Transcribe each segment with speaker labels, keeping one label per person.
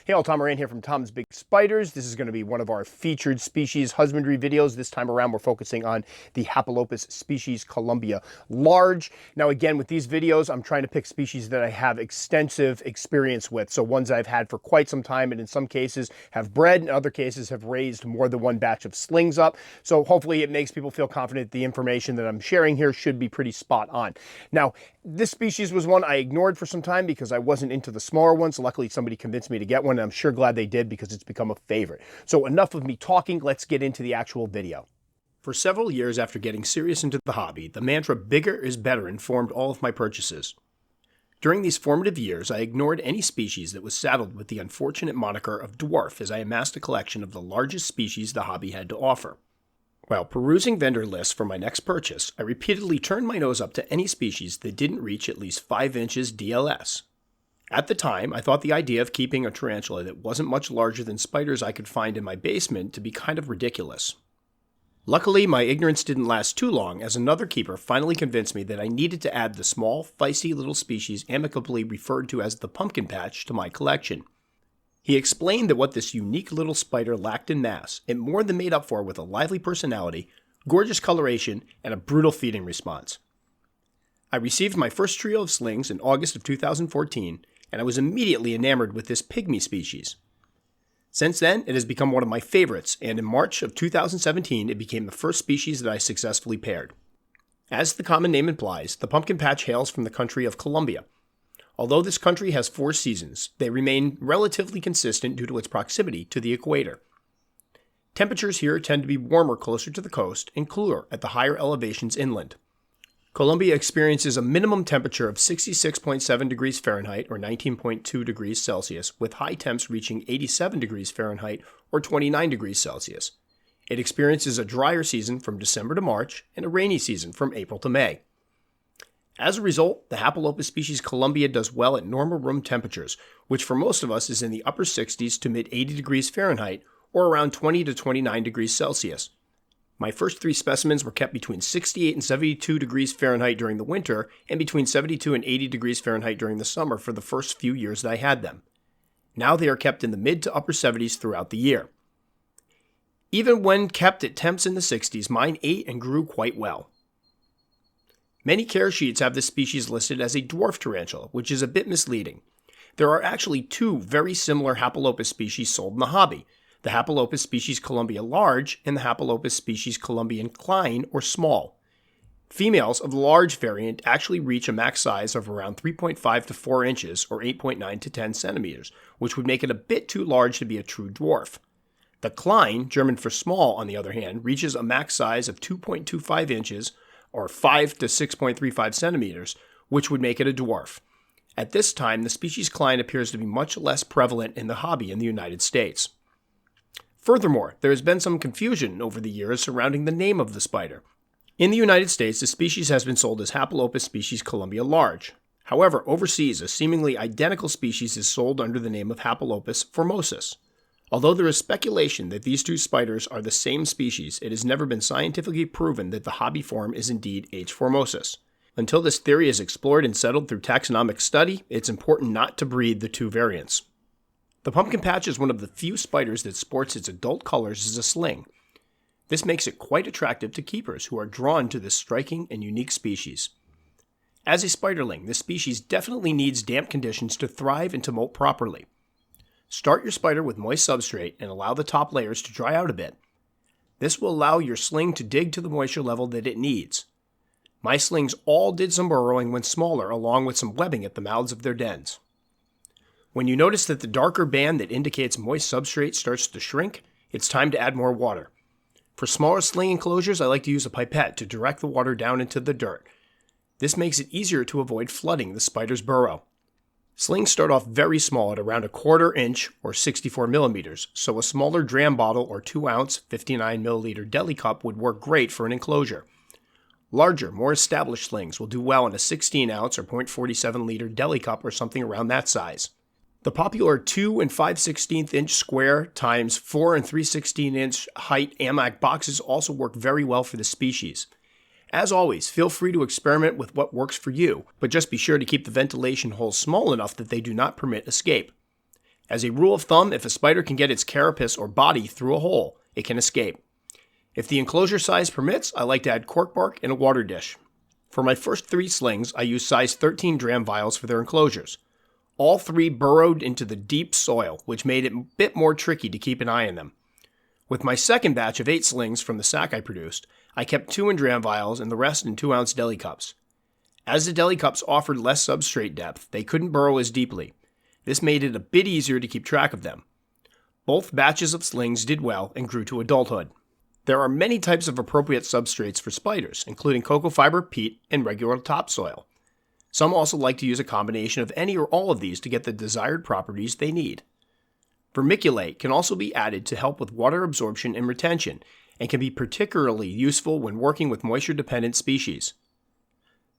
Speaker 1: Hey all, Tom Moran here from Tom's Big Spiders. This is going to be one of our featured species husbandry videos. This time around we're focusing on the Hapalopus species Colombia large. Now again, with these videos I'm trying to pick species that I have extensive experience with. So ones I've had for quite some time and in some cases have bred, in other cases have raised more than one batch of slings up. So hopefully it makes people feel confident the information that I'm sharing here should be pretty spot on. Now this species was one I ignored for some time because I wasn't into the smaller ones. Luckily somebody convinced me to get one. I'm sure glad they did because it's become a favorite. So enough of me talking, let's get into the actual video. For several years after getting serious into the hobby, the mantra bigger is better informed all of my purchases. During these formative years, I ignored any species that was saddled with the unfortunate moniker of dwarf as I amassed a collection of the largest species the hobby had to offer. While perusing vendor lists for my next purchase, I repeatedly turned my nose up to any species that didn't reach at least 5 inches DLS. At the time, I thought the idea of keeping a tarantula that wasn't much larger than spiders I could find in my basement to be kind of ridiculous. Luckily, my ignorance didn't last too long as another keeper finally convinced me that I needed to add the small, feisty little species amicably referred to as the pumpkin patch to my collection. He explained that what this unique little spider lacked in mass, it more than made up for with a lively personality, gorgeous coloration, and a brutal feeding response. I received my first trio of slings in August of 2014, and I was immediately enamored with this pygmy species. Since then, it has become one of my favorites, and in March of 2017, it became the first species that I successfully paired. As the common name implies, the pumpkin patch hails from the country of Colombia. Although this country has 4 seasons, they remain relatively consistent due to its proximity to the equator. Temperatures here tend to be warmer closer to the coast and cooler at the higher elevations inland. Colombia experiences a minimum temperature of 66.7 degrees Fahrenheit or 19.2 degrees Celsius, with high temps reaching 87 degrees Fahrenheit or 29 degrees Celsius. It experiences a drier season from December to March and a rainy season from April to May. As a result, the Hapalopus species Colombia does well at normal room temperatures, which for most of us is in the upper 60s to mid 80 degrees Fahrenheit or around 20 to 29 degrees Celsius. My first 3 specimens were kept between 68 and 72 degrees Fahrenheit during the winter and between 72 and 80 degrees Fahrenheit during the summer for the first few years that I had them. Now they are kept in the mid to upper 70s throughout the year. Even when kept at temps in the 60s, mine ate and grew quite well. Many care sheets have this species listed as a dwarf tarantula, which is a bit misleading. There are actually 2 very similar Hapalopus species sold in the hobby, the Hapalopus species Colombia large and the Hapalopus species Colombian klein or small. Females of the large variant actually reach a max size of around 3.5 to 4 inches or 8.9 to 10 centimeters, which would make it a bit too large to be a true dwarf. The klein, German for small on the other hand, reaches a max size of 2.25 inches or 5 to 6.35 centimeters, which would make it a dwarf. At this time, the species klein appears to be much less prevalent in the hobby in the United States. Furthermore, there has been some confusion over the years surrounding the name of the spider. In the United States, the species has been sold as Hapalopus species Colombia large. However, overseas, a seemingly identical species is sold under the name of Hapalopus formosus. Although there is speculation that these 2 spiders are the same species, it has never been scientifically proven that the hobby form is indeed H. formosus. Until this theory is explored and settled through taxonomic study, it's important not to breed the 2 variants. The pumpkin patch is one of the few spiders that sports its adult colors as a sling. This makes it quite attractive to keepers who are drawn to this striking and unique species. As a spiderling, this species definitely needs damp conditions to thrive and to molt properly. Start your spider with moist substrate and allow the top layers to dry out a bit. This will allow your sling to dig to the moisture level that it needs. My slings all did some burrowing when smaller along with some webbing at the mouths of their dens. When you notice that the darker band that indicates moist substrate starts to shrink, it's time to add more water. For smaller sling enclosures, I like to use a pipette to direct the water down into the dirt. This makes it easier to avoid flooding the spider's burrow. Slings start off very small at around 1/4 inch or 64 millimeters, so a smaller dram bottle or 2-ounce 59 milliliter deli cup would work great for an enclosure. Larger, more established slings will do well in a 16-ounce or 0.47 liter deli cup or something around that size. The popular 2 and 5/16 inch square times 4 and 3/16 inch height AMAC boxes also work very well for the species. As always, feel free to experiment with what works for you, but just be sure to keep the ventilation holes small enough that they do not permit escape. As a rule of thumb, if a spider can get its carapace or body through a hole, it can escape. If the enclosure size permits, I like to add cork bark in a water dish. For my first 3 slings, I used size 13 dram vials for their enclosures. All 3 burrowed into the deep soil, which made it a bit more tricky to keep an eye on them. With my second batch of 8 slings from the sack I produced, I kept 2 in dram vials and the rest in 2-ounce deli cups. As the deli cups offered less substrate depth, they couldn't burrow as deeply. This made it a bit easier to keep track of them. Both batches of slings did well and grew to adulthood. There are many types of appropriate substrates for spiders, including cocoa fiber, peat, and regular topsoil. Some also like to use a combination of any or all of these to get the desired properties they need. Vermiculate can also be added to help with water absorption and retention, and can be particularly useful when working with moisture-dependent species.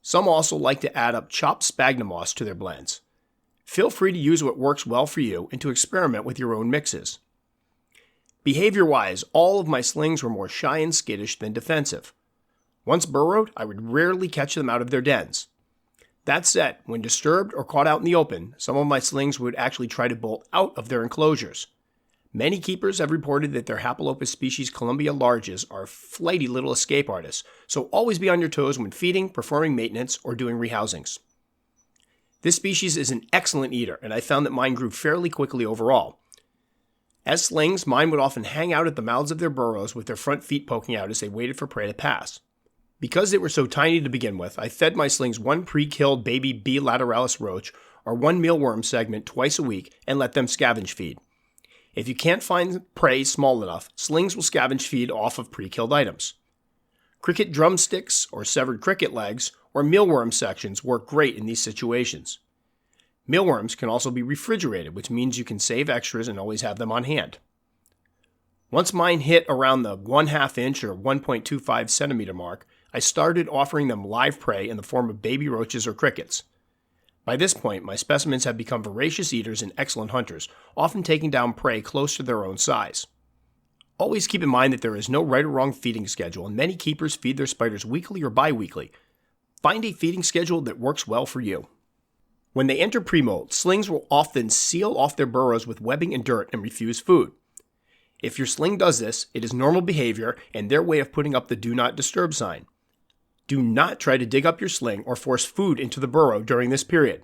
Speaker 1: Some also like to add up chopped sphagnum moss to their blends. Feel free to use what works well for you and to experiment with your own mixes. Behavior-wise, all of my slings were more shy and skittish than defensive. Once burrowed, I would rarely catch them out of their dens. That said, when disturbed or caught out in the open, some of my slings would actually try to bolt out of their enclosures. Many keepers have reported that their Hapalopus species Colombia larges are flighty little escape artists, so always be on your toes when feeding, performing maintenance, or doing rehousings. This species is an excellent eater, and I found that mine grew fairly quickly overall. As slings, mine would often hang out at the mouths of their burrows with their front feet poking out as they waited for prey to pass. Because they were so tiny to begin with, I fed my slings 1 pre-killed baby B. lateralis roach or 1 mealworm segment twice a week and let them scavenge feed. If you can't find prey small enough, slings will scavenge feed off of pre-killed items. Cricket drumsticks or severed cricket legs or mealworm sections work great in these situations. Mealworms can also be refrigerated, which means you can save extras and always have them on hand. Once mine hit around the 1/2 inch or 1.25 centimeter mark, I started offering them live prey in the form of baby roaches or crickets. By this point, my specimens have become voracious eaters and excellent hunters, often taking down prey close to their own size. Always keep in mind that there is no right or wrong feeding schedule, and many keepers feed their spiders weekly or bi-weekly. Find a feeding schedule that works well for you. When they enter pre-molt, slings will often seal off their burrows with webbing and dirt and refuse food. If your sling does this, it is normal behavior and their way of putting up the do not disturb sign. Do not try to dig up your sling or force food into the burrow during this period.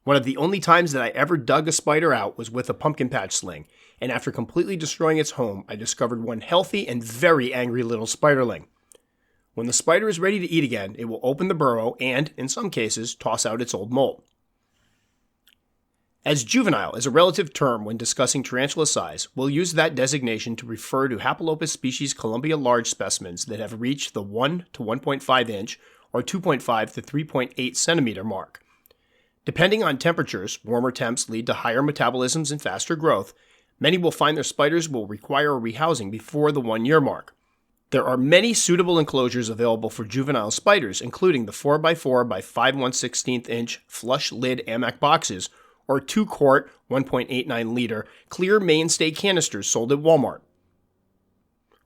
Speaker 1: One of the only times that I ever dug a spider out was with a pumpkin patch sling, and after completely destroying its home, I discovered one healthy and very angry little spiderling. When the spider is ready to eat again, it will open the burrow and, in some cases, toss out its old molt. As juvenile is a relative term when discussing tarantula size, we'll use that designation to refer to Hapalopus species Colombia large specimens that have reached the 1 to 1.5 inch or 2.5 to 3.8 centimeter mark. Depending on temperatures, warmer temps lead to higher metabolisms and faster growth. Many will find their spiders will require a rehousing before the 1-year mark. There are many suitable enclosures available for juvenile spiders, including the 4x4 by 5 1/16 inch flush lid AMAC boxes, or 2-quart, 1.89 liter clear mainstay canisters sold at Walmart.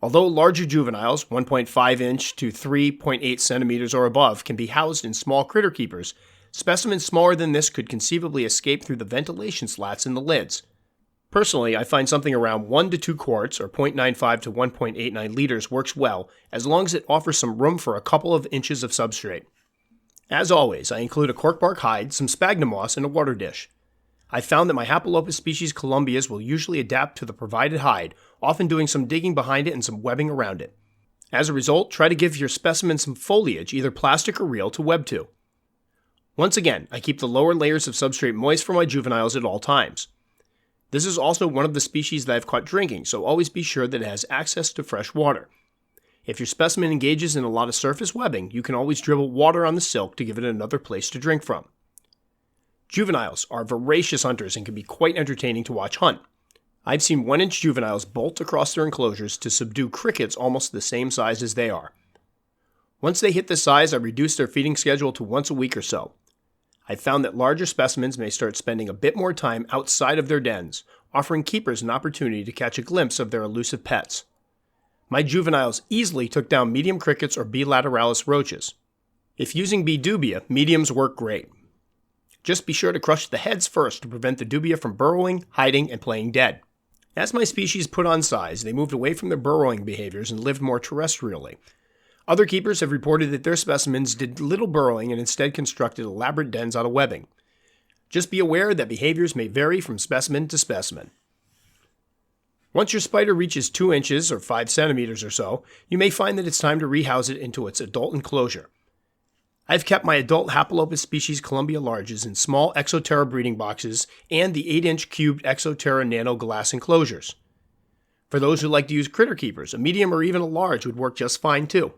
Speaker 1: Although larger juveniles, 1.5 inch to 3.8 centimeters or above, can be housed in small critter keepers, specimens smaller than this could conceivably escape through the ventilation slats in the lids. Personally, I find something around 1 to 2 quarts, or 0.95 to 1.89 liters, works well, as long as it offers some room for a couple of inches of substrate. As always, I include a corkbark hide, some sphagnum moss, and a water dish. I found that my Hapalopus species Columbias will usually adapt to the provided hide, often doing some digging behind it and some webbing around it. As a result, try to give your specimen some foliage, either plastic or real, to web to. Once again, I keep the lower layers of substrate moist for my juveniles at all times. This is also one of the species that I've caught drinking, so always be sure that it has access to fresh water. If your specimen engages in a lot of surface webbing, you can always dribble water on the silk to give it another place to drink from. Juveniles are voracious hunters and can be quite entertaining to watch hunt. I've seen 1-inch juveniles bolt across their enclosures to subdue crickets almost the same size as they are. Once they hit this size, I reduce their feeding schedule to once a week or so. I've found that larger specimens may start spending a bit more time outside of their dens, offering keepers an opportunity to catch a glimpse of their elusive pets. My juveniles easily took down medium crickets or B. lateralis roaches. If using B. dubia, mediums work great. Just be sure to crush the heads first to prevent the dubia from burrowing, hiding, and playing dead. As my species put on size, they moved away from their burrowing behaviors and lived more terrestrially. Other keepers have reported that their specimens did little burrowing and instead constructed elaborate dens out of webbing. Just be aware that behaviors may vary from specimen to specimen. Once your spider reaches 2 inches or 5 centimeters or so, you may find that it's time to rehouse it into its adult enclosure. I've kept my adult Hapalopus species Colombia larges in small Exoterra breeding boxes and the 8-inch cubed Exoterra nano glass enclosures. For those who like to use critter keepers, a medium or even a large would work just fine too.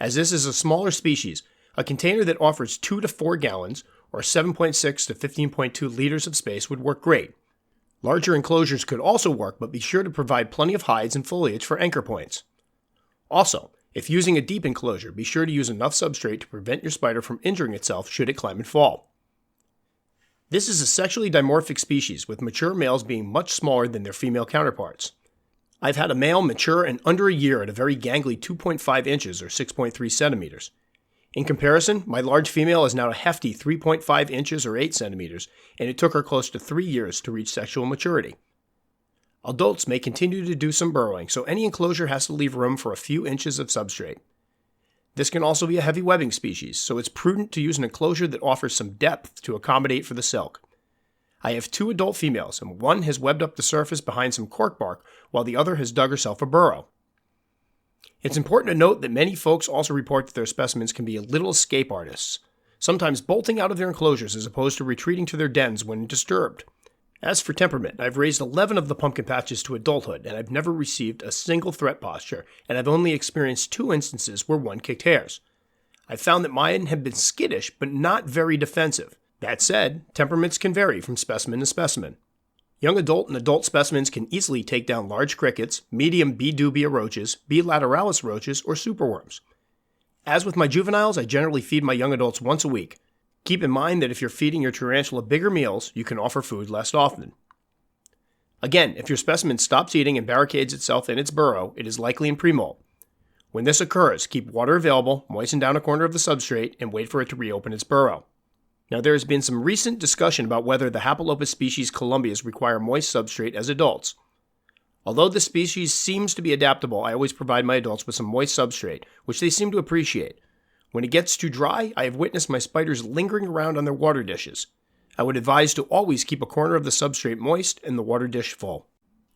Speaker 1: As this is a smaller species, a container that offers 2 to 4 gallons or 7.6 to 15.2 liters of space would work great. Larger enclosures could also work, but be sure to provide plenty of hides and foliage for anchor points. Also, if using a deep enclosure, be sure to use enough substrate to prevent your spider from injuring itself should it climb and fall. This is a sexually dimorphic species, with mature males being much smaller than their female counterparts. I've had a male mature in under a year at a very gangly 2.5 inches or 6.3 centimeters. In comparison, my large female is now a hefty 3.5 inches or 8 centimeters, and it took her close to 3 years to reach sexual maturity. Adults may continue to do some burrowing, so any enclosure has to leave room for a few inches of substrate. This can also be a heavy webbing species, so it's prudent to use an enclosure that offers some depth to accommodate for the silk. I have 2 adult females, and one has webbed up the surface behind some cork bark, while the other has dug herself a burrow. It's important to note that many folks also report that their specimens can be little escape artists, sometimes bolting out of their enclosures as opposed to retreating to their dens when disturbed. As for temperament, I've raised 11 of the pumpkin patches to adulthood, and I've never received a single threat posture, and I've only experienced 2 instances where one kicked hairs. I've found that mine have been skittish, but not very defensive. That said, temperaments can vary from specimen to specimen. Young adult and adult specimens can easily take down large crickets, medium B. dubia roaches, B. lateralis roaches, or superworms. As with my juveniles, I generally feed my young adults once a week. Keep in mind that if you're feeding your tarantula bigger meals, you can offer food less often. Again, if your specimen stops eating and barricades itself in its burrow, it is likely in pre-molt. When this occurs, keep water available, moisten down a corner of the substrate, and wait for it to reopen its burrow. Now, there has been some recent discussion about whether the Hapalopus species Columbias require moist substrate as adults. Although the species seems to be adaptable, I always provide my adults with some moist substrate, which they seem to appreciate. When it gets too dry, I have witnessed my spiders lingering around on their water dishes. I would advise to always keep a corner of the substrate moist and the water dish full.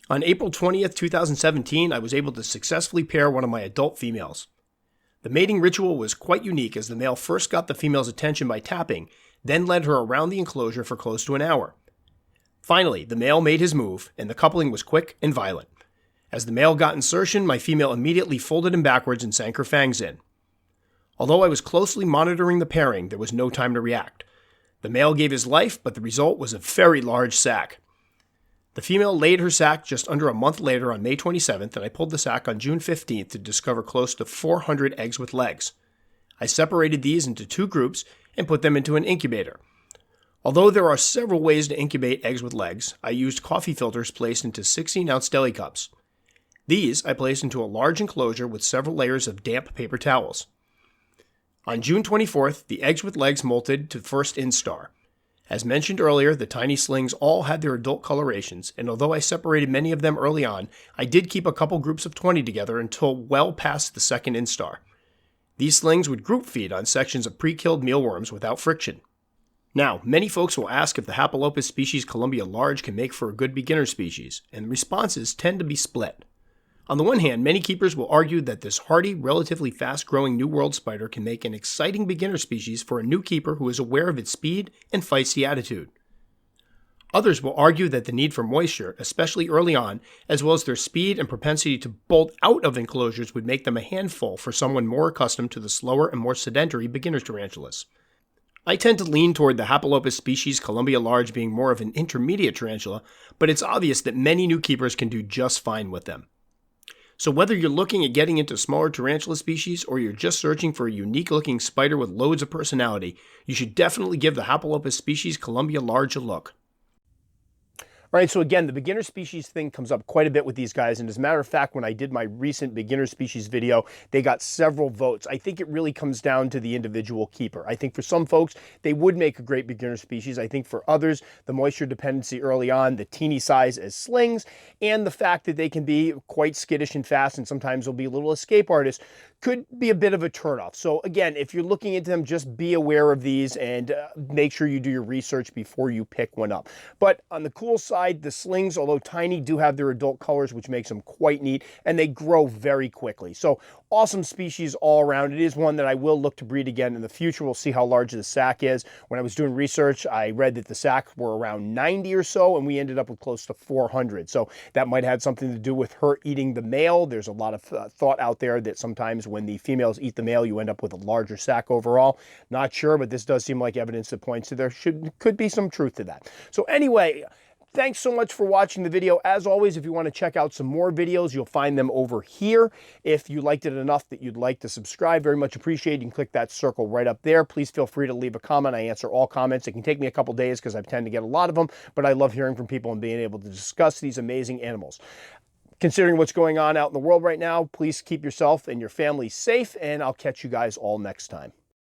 Speaker 1: On April 20th, 2017, I was able to successfully pair one of my adult females. The mating ritual was quite unique as the male first got the female's attention by tapping, then led her around the enclosure for close to an hour. Finally, the male made his move, and the coupling was quick and violent. As the male got insertion, my female immediately folded him backwards and sank her fangs in. Although I was closely monitoring the pairing, there was no time to react. The male gave his life, but the result was a very large sac. The female laid her sac just under a month later on May 27th, and I pulled the sac on June 15th to discover close to 400 eggs with legs. I separated these into 2 groups and put them into an incubator. Although there are several ways to incubate eggs with legs, I used coffee filters placed into 16-ounce deli cups. These I placed into a large enclosure with several layers of damp paper towels. On June 24th, the eggs with legs molted to first instar. As mentioned earlier, the tiny slings all had their adult colorations, and although I separated many of them early on, I did keep a couple groups of 20 together until well past the second instar. These slings would group feed on sections of pre-killed mealworms without friction. Now, many folks will ask if the Hapalopus species Colombia large can make for a good beginner species, and the responses tend to be split. On the one hand, many keepers will argue that this hardy, relatively fast-growing New World spider can make an exciting beginner species for a new keeper who is aware of its speed and feisty attitude. Others will argue that the need for moisture, especially early on, as well as their speed and propensity to bolt out of enclosures would make them a handful for someone more accustomed to the slower and more sedentary beginner tarantulas. I tend to lean toward the Hapalopus species Colombia large being more of an intermediate tarantula, but it's obvious that many new keepers can do just fine with them. So whether you're looking at getting into smaller tarantula species or you're just searching for a unique-looking spider with loads of personality, you should definitely give the Hapalopus species Colombia large a look. All right, so again, the beginner species thing comes up quite a bit with these guys. And as a matter of fact, when I did my recent beginner species video, they got several votes. I think it really comes down to the individual keeper. I think for some folks, they would make a great beginner species. I think for others, the moisture dependency early on, the teeny size as slings, and the fact that they can be quite skittish and fast, and sometimes they'll be a little escape artists, could be a bit of a turnoff. So again, if you're looking into them, just be aware of these and make sure you do your research before you pick one up. But on the cool side, the slings, although tiny, do have their adult colors, which makes them quite neat, and they grow very quickly. So awesome species all around. It is one that I will look to breed again in the future. We'll see how large the sac is. When I was doing research, I read that the sac were around 90 or so, and we ended up with close to 400. So that might have something to do with her eating the male. There's a lot of thought out there that sometimes when the females eat the male, you end up with a larger sac overall. Not sure, but this does seem like evidence that points to there could be some truth to that. So anyway, thanks so much for watching the video. As always, if you want to check out some more videos, you'll find them over here. If you liked it enough that you'd like to subscribe, very much appreciated. You can click that circle right up there. Please feel free to leave a comment. I answer all comments. It can take me a couple days because I tend to get a lot of them, but I love hearing from people and being able to discuss these amazing animals. Considering what's going on out in the world right now, please keep yourself and your family safe, and I'll catch you guys all next time.